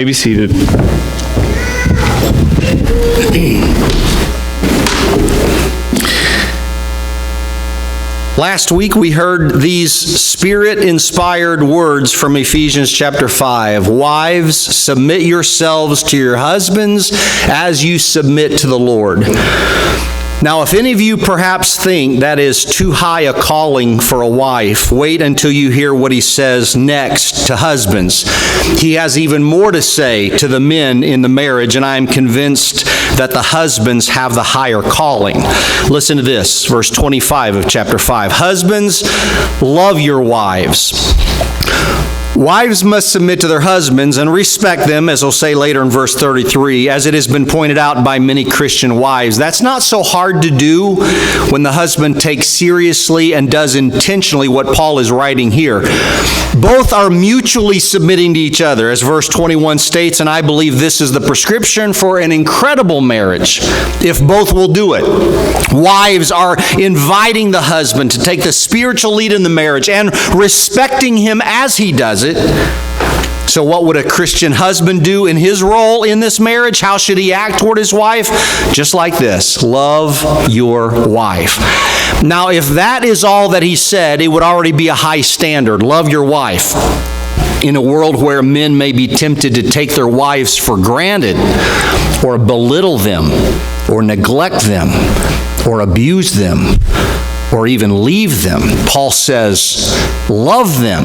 Be seated. Last week we heard these Spirit-inspired words from Ephesians chapter 5. Wives, submit yourselves to your husbands as you submit to the Lord. Now, if any of you perhaps think that is too high a calling for a wife, wait until you hear what he says next to husbands. He has even more to say to the men in the marriage, and I am convinced that the husbands have the higher calling. Listen to this, verse 25 of chapter 5. Husbands, love your wives. Wives must submit to their husbands and respect them, as he'll say later in verse 33, as it has been pointed out by many Christian wives. That's not so hard to do when the husband takes seriously and does intentionally what Paul is writing here. Both are mutually submitting to each other, as verse 21 states, and I believe this is the prescription for an incredible marriage, if both will do it. Wives are inviting the husband to take the spiritual lead in the marriage and respecting him as he does it. So what would a Christian husband do in his role in this marriage? How should he act toward his wife? Just like this. Love your wife. Now, if that is all that he said, it would already be a high standard. Love your wife. In a world where men may be tempted to take their wives for granted, or belittle them, or neglect them, or abuse them, or even leave them, Paul says, love them.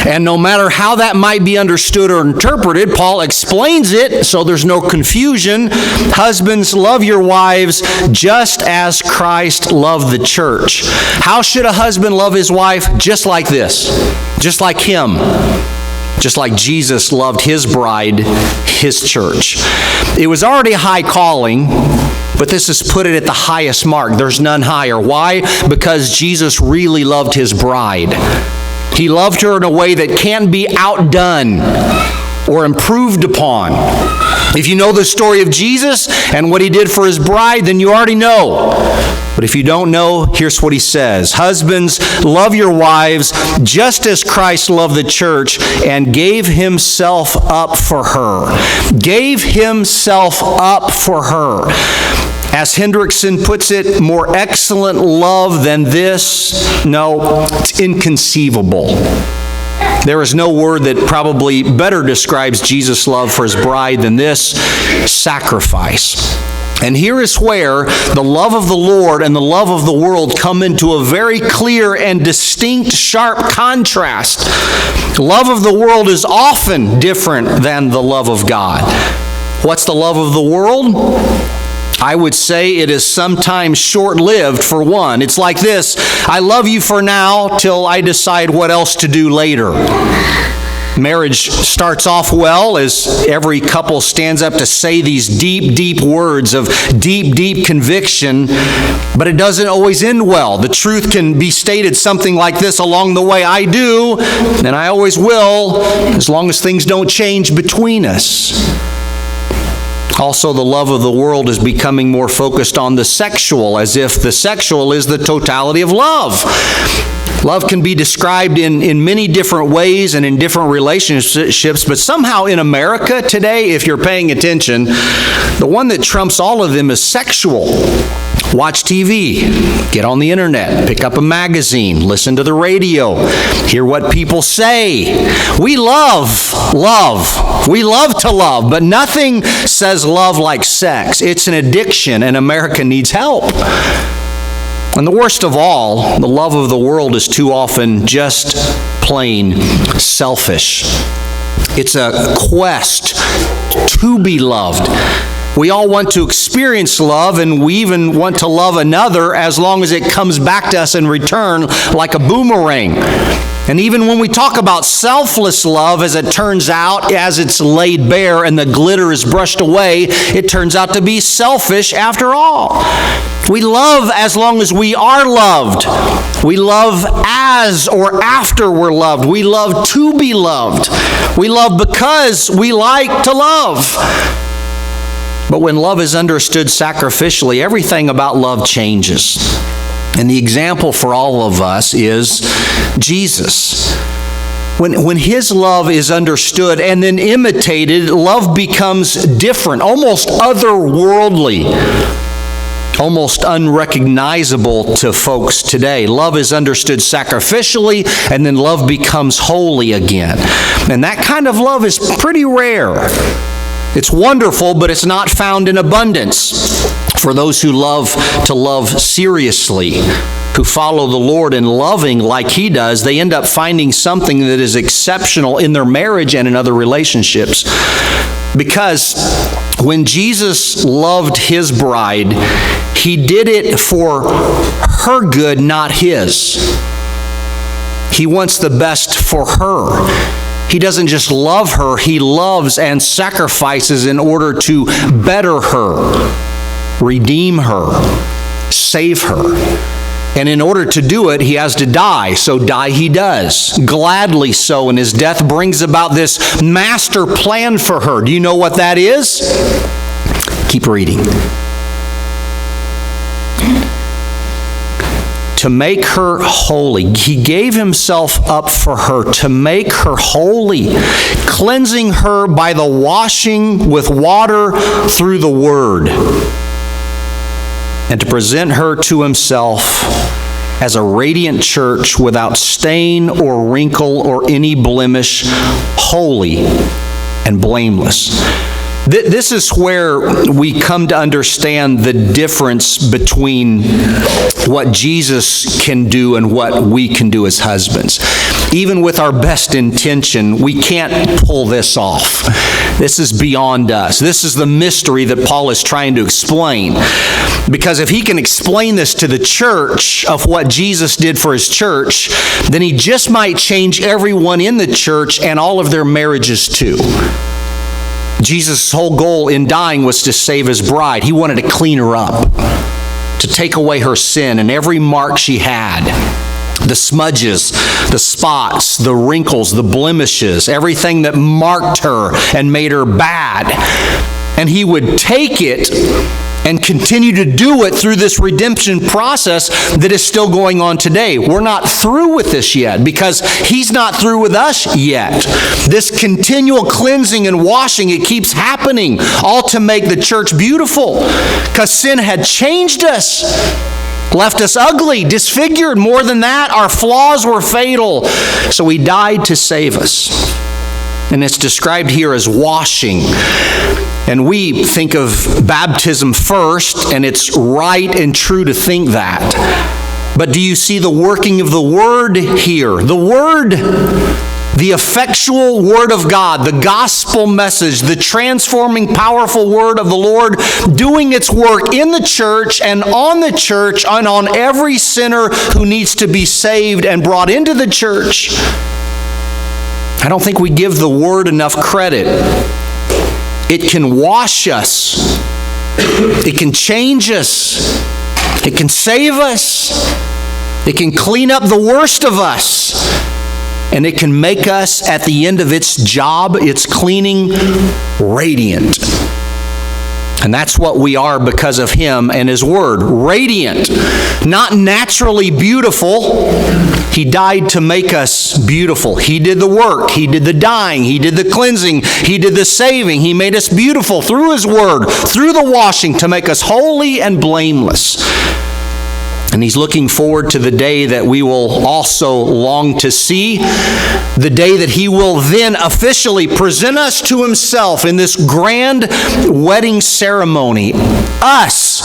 And no matter how that might be understood or interpreted, Paul explains it so there's no confusion. Husbands, love your wives just as Christ loved the church. How should a husband love his wife? Just like this. Just like him. Just like Jesus loved his bride, his church. It was already a high calling, but this has put it at the highest mark. There's none higher. Why? Because Jesus really loved his bride. He loved her in a way that can't be outdone or improved upon. If you know the story of Jesus and what he did for his bride, then you already know. But if you don't know, here's what he says. Husbands, love your wives just as Christ loved the church and gave himself up for her. Gave himself up for her. As Hendrickson puts it, more excellent love than this? No, it's inconceivable. There is no word that probably better describes Jesus' love for his bride than this: sacrifice. And here is where the love of the Lord and the love of the world come into a very clear and distinct, sharp contrast. The love of the world is often different than the love of God. What's the love of the world? I would say it is sometimes short-lived, for one. It's like this: I love you for now till I decide what else to do later. Marriage starts off well as every couple stands up to say these deep, deep words of deep, deep conviction, but it doesn't always end well. The truth can be stated something like this along the way: I do, and I always will, as long as things don't change between us. Also, the love of the world is becoming more focused on the sexual, as if the sexual is the totality of love. Love can be described in many different ways and in different relationships, but somehow in America today, if you're paying attention, the one that trumps all of them is sexual. Watch TV, get on the internet, pick up a magazine, listen to the radio, hear what people say. We love. We love to love, but nothing says love like sex. It's an addiction, and America needs help. And the worst of all, the love of the world is too often just plain selfish. It's a quest to be loved. We all want to experience love, and we even want to love another as long as it comes back to us in return like a boomerang. And even when we talk about selfless love, as it turns out, as it's laid bare and the glitter is brushed away, it turns out to be selfish after all. We love as long as we are loved. We love as or after we're loved. We love to be loved. We love because we like to love. But when love is understood sacrificially, everything about love changes. And the example for all of us is Jesus. When his love is understood and then imitated, love becomes different, almost otherworldly, almost unrecognizable to folks today. Love is understood sacrificially, and then love becomes holy again. And that kind of love is pretty rare. It's wonderful, but it's not found in abundance. For those who love to love seriously, who follow the Lord in loving like he does, they end up finding something that is exceptional in their marriage and in other relationships. Because when Jesus loved his bride, he did it for her good, not his. He wants the best for her. He doesn't just love her, he loves and sacrifices in order to better her, redeem her, save her. And in order to do it, he has to die. So die he does, gladly so. And his death brings about this master plan for her. Do you know what that is? Keep reading. To make her holy. He gave himself up for her to make her holy, cleansing her by the washing with water through the word, and to present her to himself as a radiant church without stain or wrinkle or any blemish, holy and blameless. This is where we come to understand the difference between what Jesus can do and what we can do as husbands. Even with our best intention, we can't pull this off. This is beyond us. This is the mystery that Paul is trying to explain. Because if he can explain this to the church of what Jesus did for his church, then he just might change everyone in the church and all of their marriages too. Jesus' whole goal in dying was to save his bride. He wanted to clean her up, to take away her sin and every mark she had. The smudges, the spots, the wrinkles, the blemishes, everything that marked her and made her bad. And he would take it and continue to do it through this redemption process that is still going on today. We're not through with this yet because he's not through with us yet. This continual cleansing and washing, it keeps happening, all to make the church beautiful, because sin had changed us, left us ugly, disfigured. More than that, our flaws were fatal. So he died to save us. And it's described here as washing. And we think of baptism first, and it's right and true to think that. But do you see the working of the Word here? The Word, the effectual Word of God, the gospel message, the transforming, powerful Word of the Lord, doing its work in the church and on every sinner who needs to be saved and brought into the church. I don't think we give the Word enough credit. It can wash us. It can change us. It can save us. It can clean up the worst of us. And it can make us, at the end of its job, its cleaning, radiant. And that's what we are because of him and his word. Radiant. Not naturally beautiful. He died to make us beautiful. He did the work. He did the dying. He did the cleansing. He did the saving. He made us beautiful through his word, through the washing, to make us holy and blameless. And he's looking forward to the day that we will also long to see, the day that he will then officially present us to himself in this grand wedding ceremony. Us,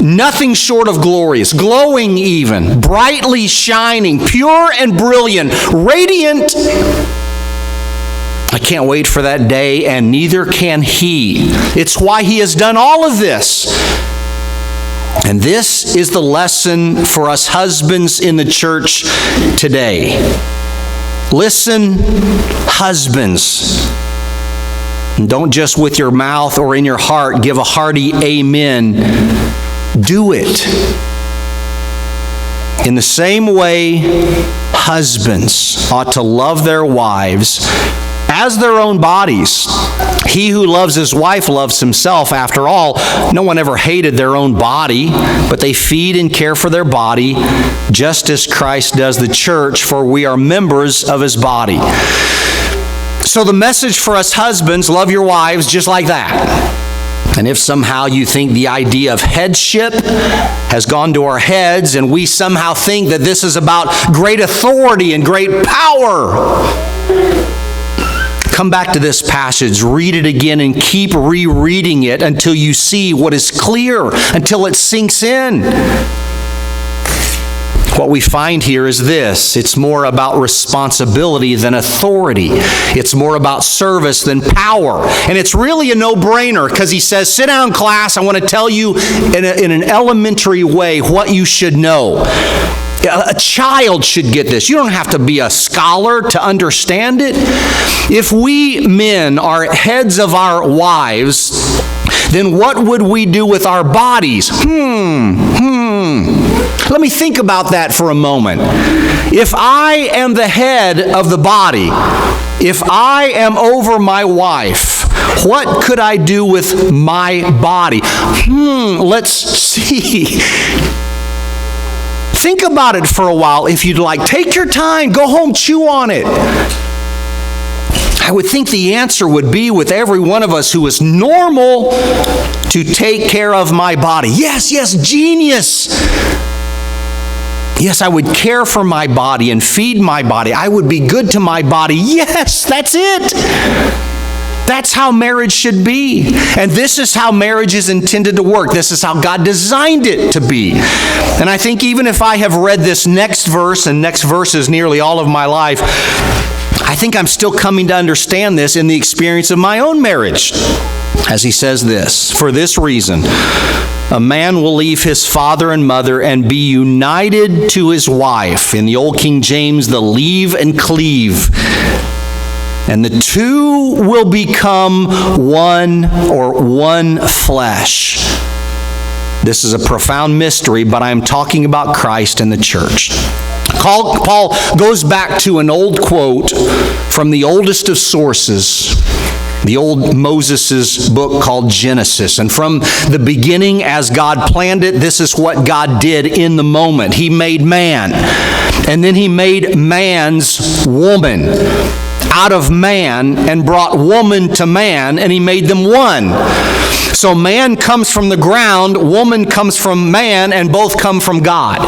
nothing short of glorious, glowing even, brightly shining, pure and brilliant, radiant. I can't wait for that day, and neither can he. It's why he has done all of this. And this is the lesson for us husbands in the church today. Listen, husbands. And don't just with your mouth or in your heart give a hearty amen. Do it. In the same way, husbands ought to love their wives as their own bodies. He who loves his wife loves himself. After all, no one ever hated their own body, but they feed and care for their body, just as Christ does the church, for we are members of his body. So the message for us husbands, love your wives just like that. And if somehow you think the idea of headship has gone to our heads and we somehow think that this is about great authority and great power, come back to this passage, read it again, and keep rereading it until you see what is clear, until it sinks in. What we find here is this: it's more about responsibility than authority. It's more about service than power. And it's really a no-brainer, because he says, sit down, class, I want to tell you in an elementary way what you should know. A child should get this. You don't have to be a scholar to understand it. If we men are heads of our wives, then what would we do with our bodies? Let me think about that for a moment. If I am the head of the body, if I am over my wife, what could I do with my body? Let's see. Think about it for a while if you'd like. Take your time. Go home, chew on it. I would think the answer would be, with every one of us who is normal, to take care of my body. Yes, genius. Yes, I would care for my body and feed my body. I would be good to my body. Yes, that's it. That's how marriage should be. And this is how marriage is intended to work. This is how God designed it to be. And I think even if I have read this next verse and next verses nearly all of my life, I think I'm still coming to understand this in the experience of my own marriage. As he says this, for this reason, a man will leave his father and mother and be united to his wife. In the Old King James, the leave and cleave. And the two will become one flesh. This is a profound mystery, but I'm talking about Christ and the church. Paul goes back to an old quote from the oldest of sources, the old Moses' book called Genesis. And from the beginning, as God planned it, this is what God did in the moment. He made man, and then he made man's woman out of man and brought woman to man, and he made them one. So man comes from the ground, woman comes from man, and both come from God.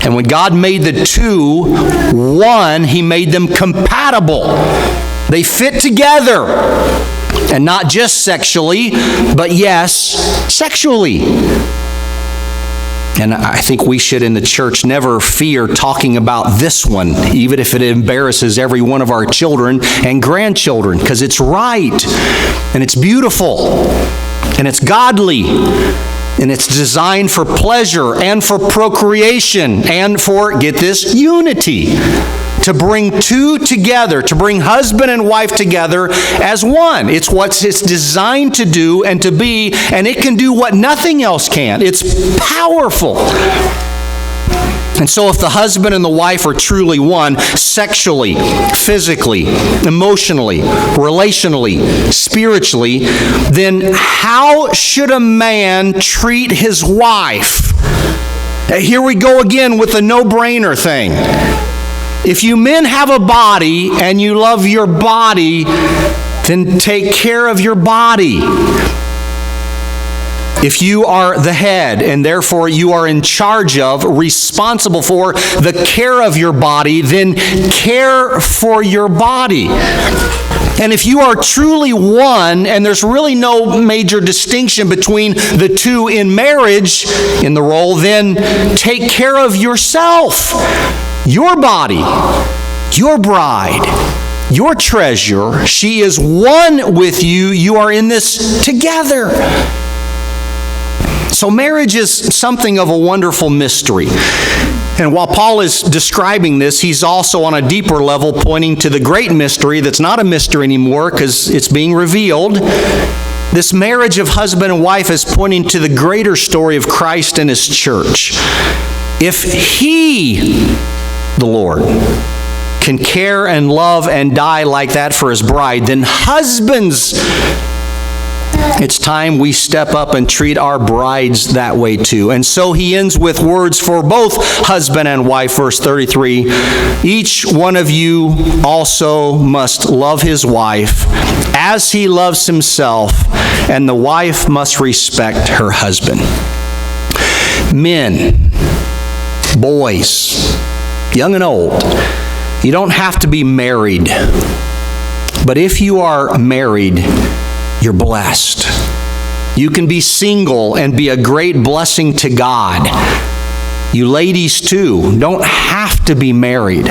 And when God made the two one, he made them compatible. They fit together. And not just sexually, but yes, sexually. And I think we should in the church never fear talking about this one, even if it embarrasses every one of our children and grandchildren, because it's right, and it's beautiful, and it's godly, and it's designed for pleasure and for procreation and for, get this, unity. To bring two together, to bring husband and wife together as one. It's what it's designed to do and to be, and it can do what nothing else can. It's powerful. And so if the husband and the wife are truly one, sexually, physically, emotionally, relationally, spiritually, then how should a man treat his wife? Here we go again with the no-brainer thing. If you men have a body and you love your body, then take care of your body. If you are the head and therefore you are in charge of, responsible for the care of your body, then care for your body. And if you are truly one and there's really no major distinction between the two in marriage, in the role, then take care of yourself. Your body, your bride, your treasure, she is one with you. You are in this together. So marriage is something of a wonderful mystery. And while Paul is describing this, he's also on a deeper level pointing to the great mystery that's not a mystery anymore because it's being revealed. This marriage of husband and wife is pointing to the greater story of Christ and his church. If he, the Lord, can care and love and die like that for his bride, then husbands, it's time we step up and treat our brides that way too. And so he ends with words for both husband and wife, verse 33. Each one of you also must love his wife as he loves himself, and the wife must respect her husband. Men, boys, young and old, you don't have to be married. But if you are married, you're blessed. You can be single and be a great blessing to God. You ladies too don't have to be married.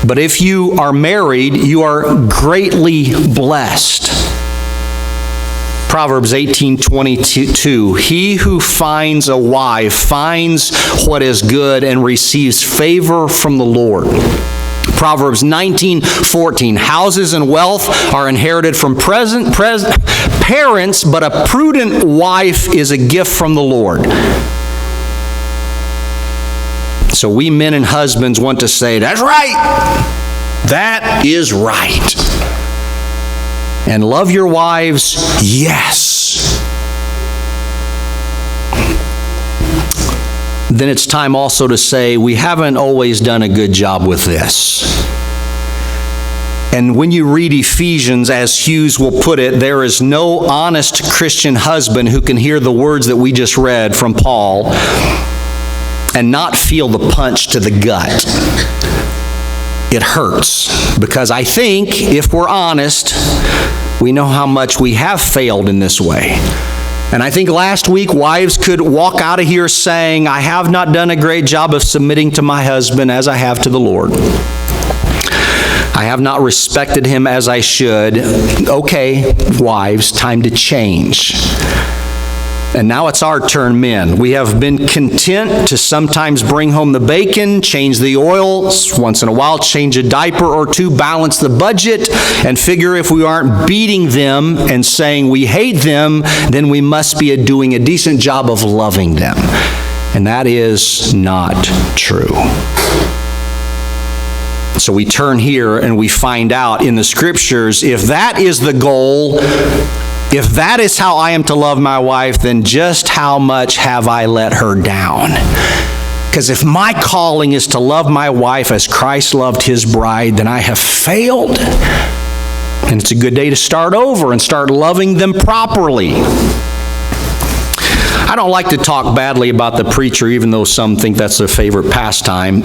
But if you are married, you are greatly blessed. Proverbs 18:22, he who finds a wife finds what is good and receives favor from the Lord. Proverbs 19:14, houses and wealth are inherited from parents, but a prudent wife is a gift from the Lord. So we men and husbands want to say, that's right. That is right. And love your wives, yes. Then it's time also to say, we haven't always done a good job with this. And when you read Ephesians, as Hughes will put it, there is no honest Christian husband who can hear the words that we just read from Paul and not feel the punch to the gut. It hurts, because I think, if we're honest, we know how much we have failed in this way. And I think last week, wives could walk out of here saying, I have not done a great job of submitting to my husband as I have to the Lord. I have not respected him as I should. Okay, wives, time to change. And now it's our turn, men. We have been content to sometimes bring home the bacon, change the oil, once in a while change a diaper or two, balance the budget, and figure if we aren't beating them and saying we hate them, then we must be doing a decent job of loving them. And that is not true. So we turn here and we find out in the Scriptures, if that is the goal, if that is how I am to love my wife, then just how much have I let her down? Because if my calling is to love my wife as Christ loved his bride, then I have failed. And it's a good day to start over and start loving them properly. I don't like to talk badly about the preacher, even though some think that's their favorite pastime.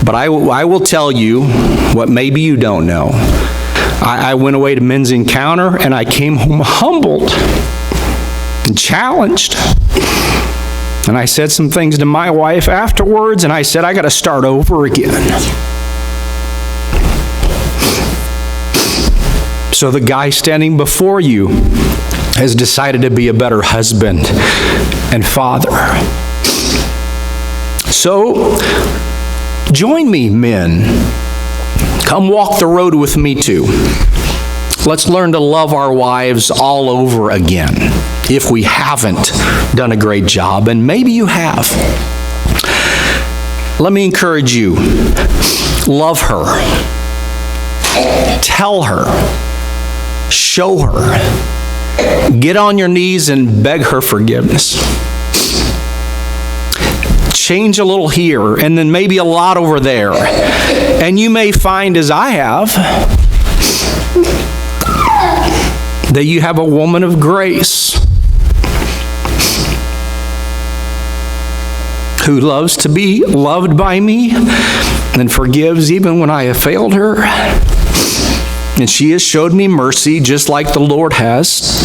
But I will tell you what maybe you don't know. I went away to Men's Encounter, and I came home humbled and challenged. And I said some things to my wife afterwards, and I said, I got to start over again. So the guy standing before you has decided to be a better husband and father. So, join me, men. Come walk the road with me too. Let's learn to love our wives all over again, if we haven't done a great job, and maybe you have. Let me encourage you. Love her. Tell her. Show her. Get on your knees and beg her forgiveness. Change a little here, and then maybe a lot over there. And you may find, as I have, that you have a woman of grace who loves to be loved by me and forgives even when I have failed her. And she has showed me mercy just like the Lord has,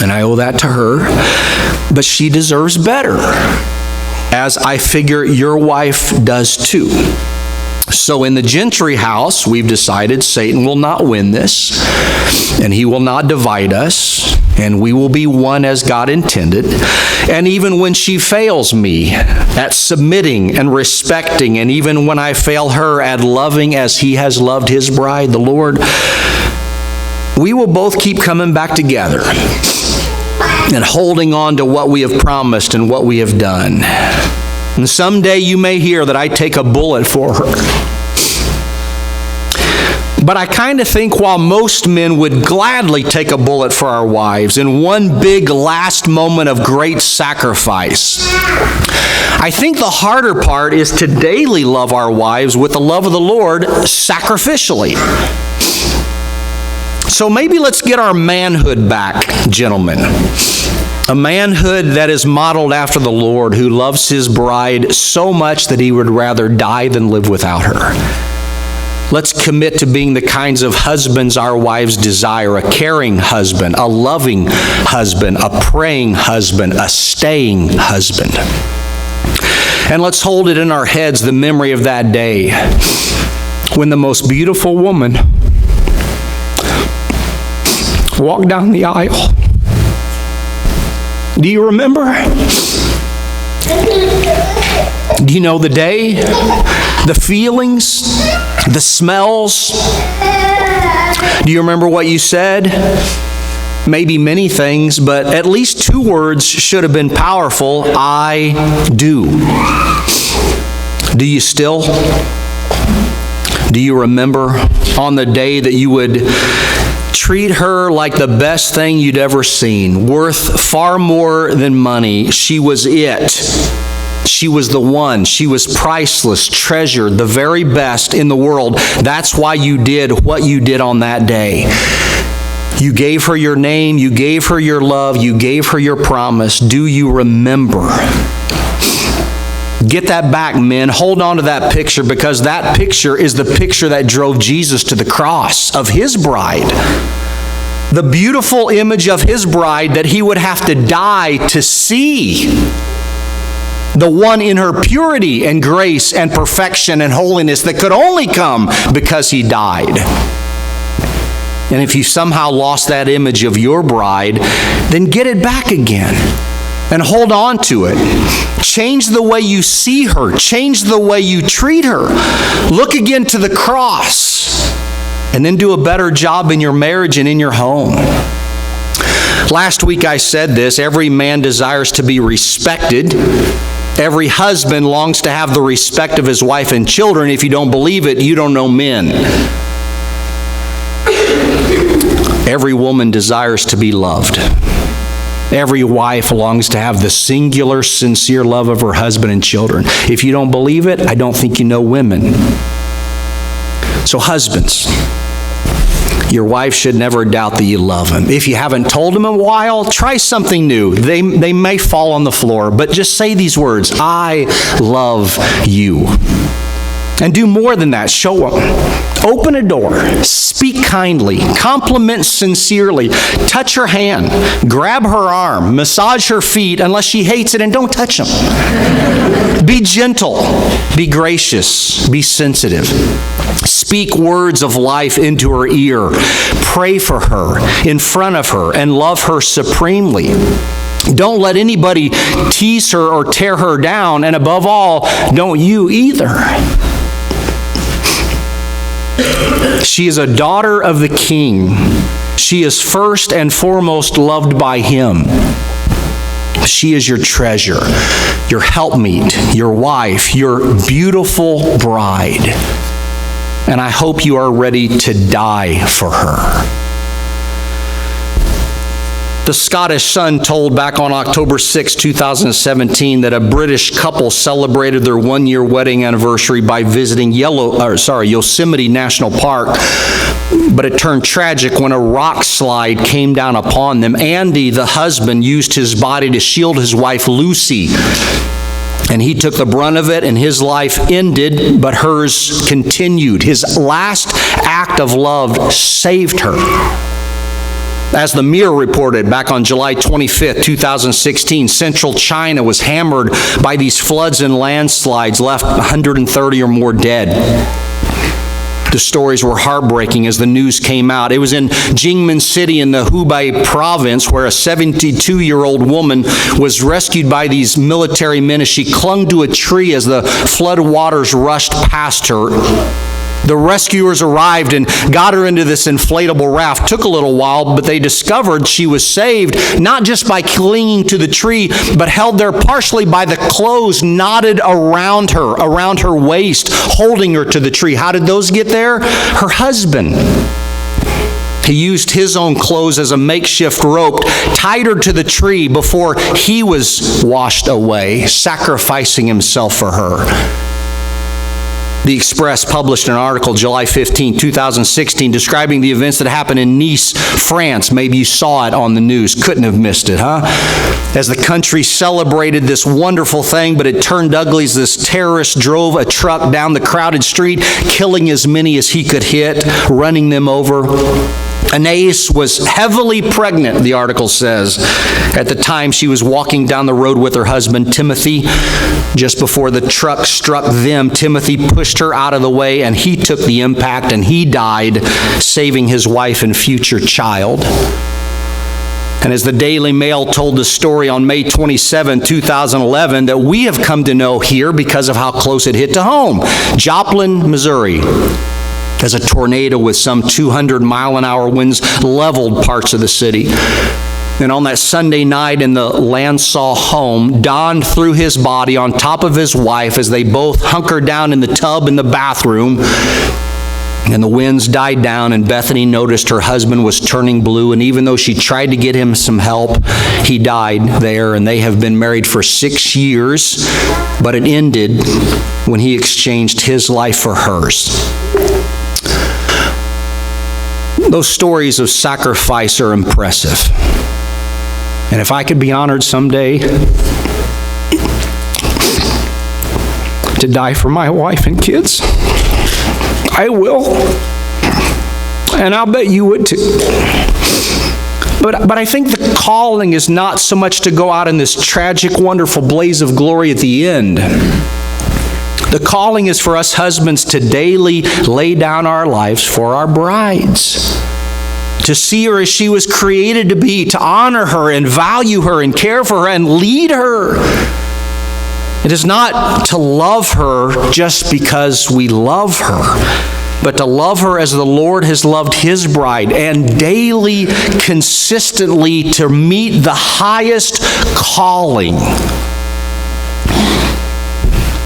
and I owe that to her. But she deserves better, as I figure your wife does too. So in the Gentry house, we've decided Satan will not win this, and he will not divide us, and we will be one as God intended. And even when she fails me at submitting and respecting, and even when I fail her at loving as he has loved his bride, the Lord, we will both keep coming back together and holding on to what we have promised and what we have done. And someday you may hear that I take a bullet for her. But I kind of think while most men would gladly take a bullet for our wives in one big last moment of great sacrifice, I think the harder part is to daily love our wives with the love of the Lord sacrificially. So maybe let's get our manhood back, gentlemen. A manhood that is modeled after the Lord, who loves his bride so much that he would rather die than live without her. Let's commit to being the kinds of husbands our wives desire: a caring husband, a loving husband, a praying husband, a staying husband. And let's hold it in our heads, the memory of that day when the most beautiful woman walked down the aisle. Do you remember? Do you know the day, the feelings, the smells? Do you remember what you said? Maybe many things, but at least 2 words should have been powerful. I do. Do you still? Do you remember on the day that you would treat her like the best thing you'd ever seen, worth far more than money? She was it. She was the one. She was priceless, treasured, the very best in the world. That's why you did what you did on that day. You gave her your name, you gave her your love, you gave her your promise. Do you remember? Get that back, men. Hold on to that picture, because that picture is the picture that drove Jesus to the cross of his bride. The beautiful image of his bride that he would have to die to see. The one in her purity and grace and perfection and holiness that could only come because he died. And if you somehow lost that image of your bride, then get it back again and hold on to it. Change the way you see her. Change the way you treat her. Look again to the cross, and then do a better job in your marriage and in your home. Last week I said this: every man desires to be respected. Every husband longs to have the respect of his wife and children. If you don't believe it, you don't know men. Every woman desires to be loved. Every wife longs to have the singular, sincere love of her husband and children. If you don't believe it, I don't think you know women. So husbands, your wife should never doubt that you love him. If you haven't told him in a while, try something new. They may fall on the floor, but just say these words: I love you. And do more than that. Show them. Open a door. Speak kindly. Compliment sincerely. Touch her hand. Grab her arm. Massage her feet unless she hates it, and don't touch them. Be gentle. Be gracious. Be sensitive. Speak words of life into her ear. Pray for her, in front of her, and love her supremely. Don't let anybody tease her or tear her down, and above all, don't you either. She is a daughter of the King. She is first and foremost loved by him. She is your treasure, your helpmeet, your wife, your beautiful bride. And I hope you are ready to die for her. The Scottish Sun told back on October 6, 2017, that a British couple celebrated their one-year wedding anniversary by visiting Yosemite National Park. But it turned tragic when a rock slide came down upon them. Andy, the husband, used his body to shield his wife, Lucy. And he took the brunt of it, and his life ended, but hers continued. His last act of love saved her. As the Mirror reported back on July 25th, 2016, central China was hammered by these floods and landslides, left 130 or more dead. The stories were heartbreaking as the news came out. It was in Jingmen City in the Hubei province where a 72-year-old woman was rescued by these military men as she clung to a tree as the flood waters rushed past her. The rescuers arrived and got her into this inflatable raft. Took a little while, but they discovered she was saved, not just by clinging to the tree, but held there partially by the clothes knotted around her waist, holding her to the tree. How did those get there? Her husband. He used his own clothes as a makeshift rope, tied her to the tree before he was washed away, sacrificing himself for her. The Express published an article July 15, 2016, describing the events that happened in Nice, France. Maybe you saw it on the news. Couldn't have missed it, huh? As the country celebrated this wonderful thing, but it turned ugly as this terrorist drove a truck down the crowded street, killing as many as he could hit, running them over. Anais was heavily pregnant, the article says. At the time, she was walking down the road with her husband, Timothy. Just before the truck struck them, Timothy pushed her out of the way, and he took the impact, and he died, saving his wife and future child. And as the Daily Mail told the story on May 27, 2011, that we have come to know here because of how close it hit to home. Joplin, Missouri, as a tornado with some 200-mile-an-hour winds leveled parts of the city. And on that Sunday night in the Lansaw home, Don threw his body on top of his wife as they both hunkered down in the tub in the bathroom. And the winds died down, and Bethany noticed her husband was turning blue, and even though she tried to get him some help, he died there, and they have been married for 6 years, but it ended when he exchanged his life for hers. Those stories of sacrifice are impressive. And if I could be honored someday to die for my wife and kids, I will. And I'll bet you would too. But I think the calling is not so much to go out in this tragic, wonderful blaze of glory at the end. The calling is for us husbands to daily lay down our lives for our brides, to see her as she was created to be, to honor her and value her and care for her and lead her. It is not to love her just because we love her, but to love her as the Lord has loved His bride, and daily, consistently to meet the highest calling.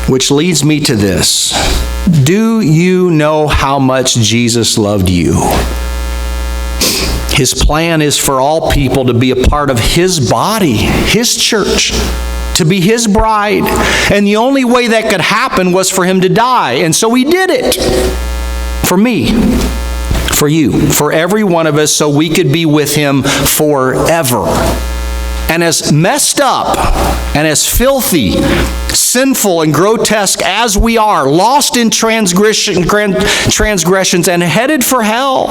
Which leads me to this. Do you know how much Jesus loved you? His plan is for all people to be a part of His body, His church, to be His bride. And the only way that could happen was for Him to die. And so He did it. For me, for you, for every one of us, so we could be with Him forever. And as messed up and as filthy, sinful and grotesque as we are, lost in transgressions and headed for hell,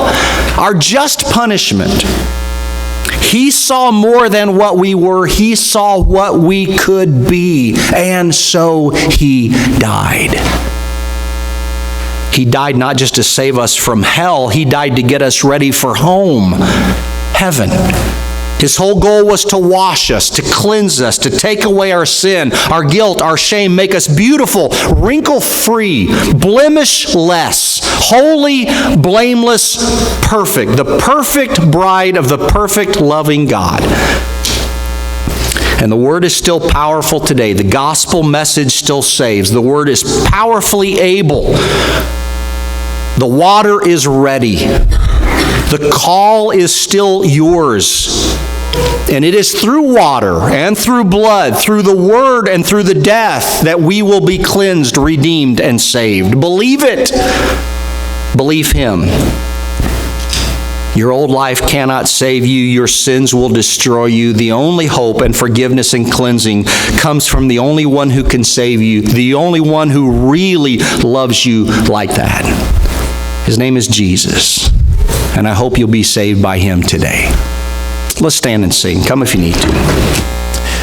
our just punishment, He saw more than what we were. He saw what we could be, and so He died. He died not just to save us from hell, He died to get us ready for home, heaven. His whole goal was to wash us, to cleanse us, to take away our sin, our guilt, our shame, make us beautiful, wrinkle-free, blemish-less, holy, blameless, perfect. The perfect bride of the perfect, loving God. And the Word is still powerful today. The gospel message still saves. The Word is powerfully able. The water is ready. The call is still yours. And it is through water and through blood, through the Word and through the death, that we will be cleansed, redeemed, and saved. Believe it. Believe Him. Your old life cannot save you. Your sins will destroy you. The only hope and forgiveness and cleansing comes from the only one who can save you, the only one who really loves you like that. His name is Jesus. And I hope you'll be saved by Him today. Let's stand and sing. Come if you need to.